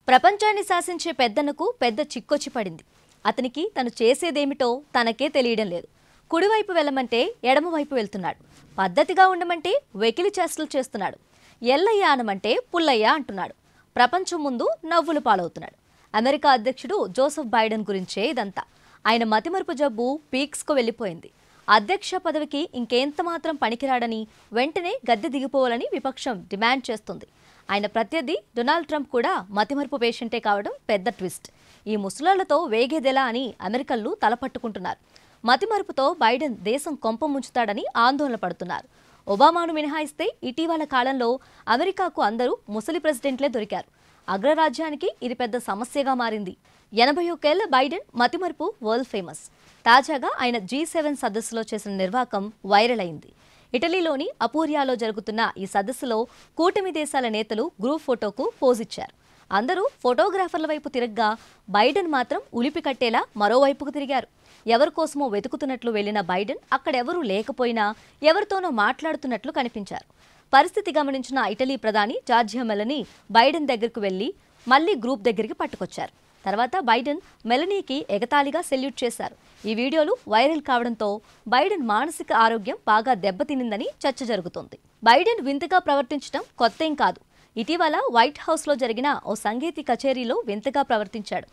ప్రపంచాన్ని శాసించే పెద్దనకు పెద్ద చిక్కొచ్చి పడింది. అతనికి తను చేసేదేమిటో తనకే తెలియడం లేదు. కుడివైపు వెళ్ళమంటే ఎడమవైపు వెళ్తున్నాడు. పద్ధతిగా ఉండమంటే వెకిలి చేష్టలు చేస్తున్నాడు. ఎల్లయ్య అనమంటే పుల్లయ్య అంటున్నాడు. ప్రపంచం ముందు నవ్వులు పాలవుతున్నాడు. అమెరికా అధ్యక్షుడు జోసెఫ్ బైడెన్ గురించే ఇదంతా. ఆయన మతిమరుపు జబ్బు పీక్స్కు వెళ్ళిపోయింది. అధ్యక్ష పదవికి ఇంకెంత మాత్రం పనికిరాడని వెంటనే గద్దె దిగిపోవాలని విపక్షం డిమాండ్ చేస్తుంది. ఆయన ప్రత్యర్థి డొనాల్డ్ ట్రంప్ కూడా మతిమరుపు పేషెంటే కావడం పెద్ద ట్విస్ట్. ఈ ముసలాళ్లతో వేగేదెలా అని అమెరికన్లు తలపట్టుకుంటున్నారు. మతిమరుపుతో బైడెన్ దేశం కొంప ముంచుతాడని ఆందోళన పడుతున్నారు. ఒబామాను మినహాయిస్తే ఇటీవల కాలంలో అమెరికాకు అందరూ ముసలి ప్రెసిడెంట్లే దొరికారు. అగ్రరాజ్యానికి ఇది పెద్ద సమస్యగా మారింది. 81 ఏళ్ల బైడెన్ మతిమరుపు వరల్డ్ ఫేమస్. తాజాగా ఆయన G7 సదస్సులో చేసిన నిర్వాకం వైరల్ అయింది. ఇటలీలోని అపూరియాలో జరుగుతున్న ఈ సదస్సులో కూటమి దేశాల నేతలు గ్రూప్ ఫోటోకు పోజిచ్చారు. అందరూ ఫోటోగ్రాఫర్ల వైపు తిరగ్గా బైడెన్ మాత్రం ఉలిపి కట్టేలా మరోవైపుకు తిరిగారు. ఎవరికోసమో వెతుకుతున్నట్లు వెళ్లిన బైడెన్ అక్కడెవరూ లేకపోయినా ఎవరితోనో మాట్లాడుతున్నట్లు కనిపించారు. పరిస్థితి గమనించిన ఇటలీ ప్రధాని జార్జియా మెలనీ బైడెన్ దగ్గరకు వెళ్లి మళ్లీ గ్రూప్ దగ్గరికి పట్టుకొచ్చారు. తర్వాత బైడెన్ మెలనీకి ఎగతాళిగా సెల్యూట్ చేశారు. ఈ వీడియోలు వైరల్ కావడంతో బైడెన్ మానసిక ఆరోగ్యం బాగా దెబ్బతినిందని చర్చ జరుగుతోంది. బైడెన్ వింతగా ప్రవర్తించడం కొత్తేం కాదు. ఇటీవల వైట్ హౌస్లో జరిగిన ఓ సంగీత కచేరీలో వింతగా ప్రవర్తించాడు.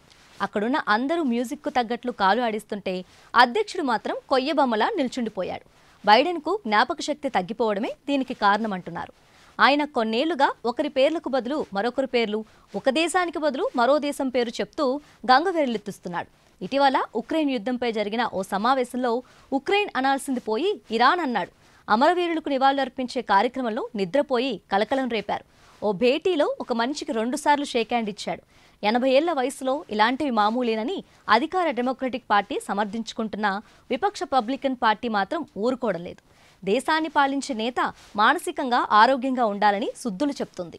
అక్కడున్న అందరూ మ్యూజిక్కు తగ్గట్లు కాలు ఆడిస్తుంటే అధ్యక్షుడు మాత్రం కొయ్యబొమ్మలా నిల్చుండిపోయాడు. బైడెన్కు జ్ఞాపక శక్తి తగ్గిపోవడమే దీనికి కారణమంటున్నారు. ఆయన కొన్నేళ్లుగా ఒకరి పేర్లకు బదులు మరొకరి పేర్లు, ఒక దేశానికి బదులు మరో దేశం పేరు చెప్తూ గంగవెర్రెలెత్తిస్తున్నాడు. ఇటీవల ఉక్రెయిన్ యుద్ధంపై జరిగిన ఓ సమావేశంలో ఉక్రెయిన్ అనాల్సింది పోయి ఇరాన్ అన్నాడు. అమరవీరులకు నివాళులర్పించే కార్యక్రమంలో నిద్రపోయి కలకలం రేపారు. ఓ భేటీలో ఒక మనిషికి 2 సార్లు షేక్ హ్యాండ్ ఇచ్చాడు. 80 ఏళ్ల వయసులో ఇలాంటివి మామూలేనని అధికార డెమోక్రటిక్ పార్టీ సమర్థించుకుంటున్న విపక్ష పబ్లికన్ పార్టీ మాత్రం ఊరుకోవడం లేదు. దేశాన్ని పాలించే నేత మానసికంగా ఆరోగ్యంగా ఉండాలని సుద్దులు చెప్తుంది.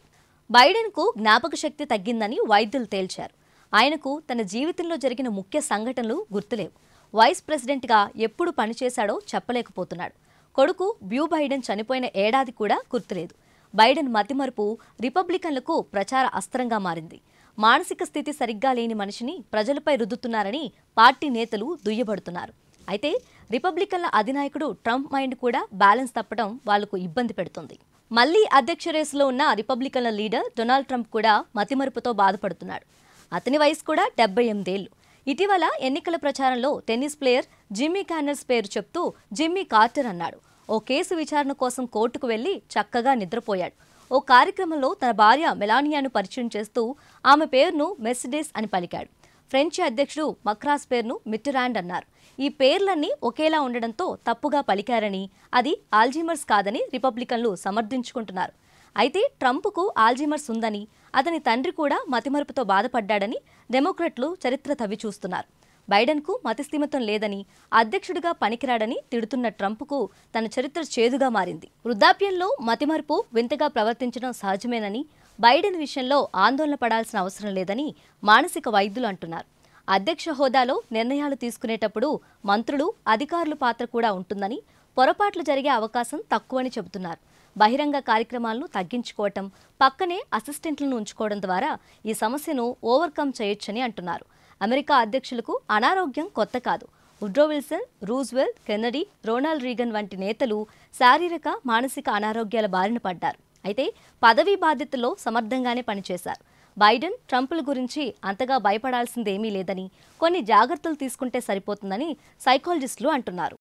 బైడెన్కు జ్ఞాపక శక్తి తగ్గిందని వైద్యులు తేల్చారు. ఆయనకు తన జీవితంలో జరిగిన ముఖ్య సంఘటనలు గుర్తులేవు. వైస్ ప్రెసిడెంట్గా ఎప్పుడు పనిచేశాడో చెప్పలేకపోతున్నాడు. కొడుకు బ్యూ బైడెన్ చనిపోయిన ఏడాది కూడా గుర్తులేదు. బైడెన్ మతిమరుపు రిపబ్లికన్లకు ప్రచార అస్త్రంగా మారింది. మానసిక స్థితి సరిగ్గా లేని మనిషిని ప్రజలపై రుద్దుతున్నారని పార్టీ నేతలు దుయ్యబడుతున్నారు. అయితే రిపబ్లికన్ల అధినాయకుడు ట్రంప్ మైండ్ కూడా బ్యాలెన్స్ తప్పడం వాళ్లకు ఇబ్బంది పెడుతుంది. మళ్లీ అధ్యక్ష రేసులో ఉన్న రిపబ్లికన్ల లీడర్ డొనాల్డ్ ట్రంప్ కూడా మతిమరుపుతో బాధపడుతున్నాడు. అతని వయసు కూడా 78 ఏళ్లు. ఇటీవల ఎన్నికల ప్రచారంలో టెన్నిస్ ప్లేయర్ జిమ్మీ కార్నర్స్ పేరు చెప్తూ జిమ్మీ కార్టర్ అన్నాడు. ఓ కేసు విచారణ కోసం కోర్టుకు వెళ్లి చక్కగా నిద్రపోయాడు. ఓ కార్యక్రమంలో తన భార్య మెలానియాను పరిచయం చేస్తూ ఆమె పేరును మెర్సిడెస్ అని పలికాడు. ఫ్రెంచ్ అధ్యక్షుడు మక్రాస్ పేరును మిట్టరాండ్ అన్నారు. ఈ పేర్లన్నీ ఒకేలా ఉండడంతో తప్పుగా పలికారని, అది ఆల్జీమర్స్ కాదని రిపబ్లికన్లు సమర్థించుకుంటున్నారు. అయితే ట్రంప్కు ఆల్జీమర్స్ ఉందని, అతని తండ్రి కూడా మతిమరుపుతో బాధపడ్డాడని డెమోక్రట్లు చరిత్ర తవ్వి చూస్తున్నారు. బైడెన్కు మతిస్థిమితం లేదని, అధ్యక్షుడిగా పనికిరాడని తిడుతున్న ట్రంప్కు తన చరిత్ర చేదుగా మారింది. వృద్ధాప్యంలో మతిమరుపు వింతగా ప్రవర్తించడం సహజమేనని, బైడెన్ విషయంలో ఆందోళన పడాల్సిన అవసరం లేదని మానసిక వైద్యులు అంటున్నారు. అధ్యక్ష హోదాలో నిర్ణయాలు తీసుకునేటప్పుడు మంత్రులు, అధికారుల పాత్ర కూడా ఉంటుందని, పొరపాట్లు జరిగే అవకాశం తక్కువని చెబుతున్నారు. బహిరంగ కార్యక్రమాలను తగ్గించుకోవటం, పక్కనే అసిస్టెంట్లను ఉంచుకోవడం ద్వారా ఈ సమస్యను ఓవర్కమ్ చేయొచ్చని అంటున్నారు. అమెరికా అధ్యక్షులకు అనారోగ్యం కొత్త కాదు. Woodrow Wilson, Roosevelt, Kennedy, Ronald Reagan వంటి నేతలు శారీరక, మానసిక అనారోగ్యాల బారిన పడ్డారు. అయితే పదవీ బాధ్యతల్లో సమర్థంగానే పనిచేశారు. బైడెన్, ట్రంప్ల గురించి అంతగా భయపడాల్సిందేమీ లేదని, కొన్ని జాగ్రత్తలు తీసుకుంటే సరిపోతుందని సైకాలజిస్టులు అంటున్నారు.